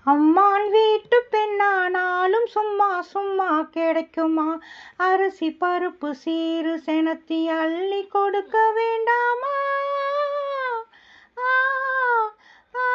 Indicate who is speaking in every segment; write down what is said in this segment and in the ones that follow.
Speaker 1: அம்மான் வீட்டு பெண்ணானாலும் சும்மா சும்மா கிடைக்குமா? அரிசி பருப்பு சீரு செனத்தி அள்ளி கொடுக்க வேண்டாமா? ஆ, ஆ,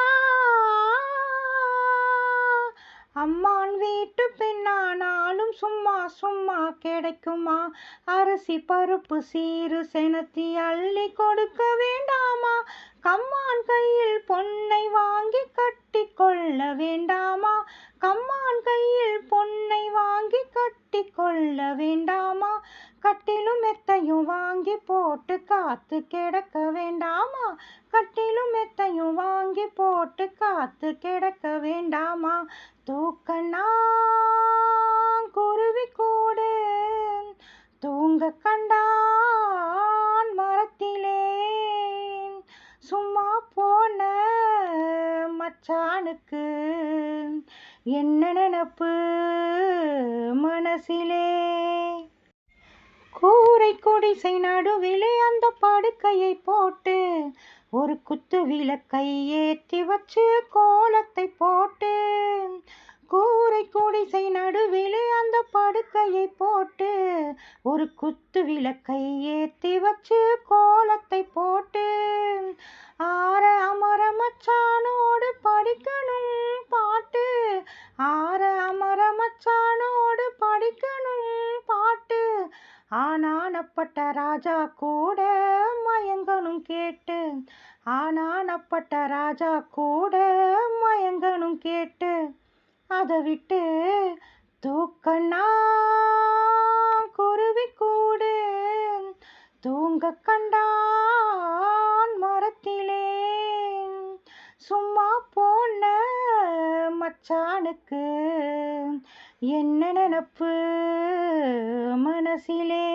Speaker 1: அம்மான் வீட்டு பெண்ணானாலும் சும்மா சும்மா கிடைக்குமா? அரிசி பருப்பு சீரு செனத்தி அள்ளி கொடுக்க வேண்டாமா? கம்மான் கையில் பொன்னை வாங்கி கட்டி கொள்ள வேண்டாமா? கம்மான் கையில் பொன்னை வாங்கி கட்டி கொள்ள வேண்டாமா? கட்டிலும் மெத்தையும் வாங்கி போட்டு காத்து கிடக்க வேண்டாமா? கட்டிலும் மெத்தையும் வாங்கி போட்டு காத்து கிடக்க வேண்டாமா? தூக்கண்ணா குருவி கூடு தூங்க கண்டான் மரத்திலே, சும்மா போன மச்சானுக்கு என்ன நினப்பு மனசிலே? கூரை குடிசை நடுவிலே அந்த படுக்கையை போட்டு ஒரு குத்து விளக்கை ஏற்றி வச்சு கோலத்தை போட்டு, கூரை குடிசை நடுவிலே அந்த படுக்கையை போட்டு ஒரு குத்து விளக்கை ஏற்றி வச்சு கோலத்தை போட்டு, ஆற அமர மச்சானோடு படிக்கணும் பாட்டு, ஆற அமர மச்சானோடு படிக்கணும் பாட்டு, ஆனானப்பட்ட ராஜா கூட மயங்கனும் கேட்டு, ஆனானப்பட்ட ராஜா கூட மயங்கனும் கேட்டு, அதை விட்டு தூக்கண்ணா குருவி கூடு தூங்க கண்டான் மரத்திலே, சும்மா போன மச்சானுக்கு என்ன நினப்பு மனசிலே?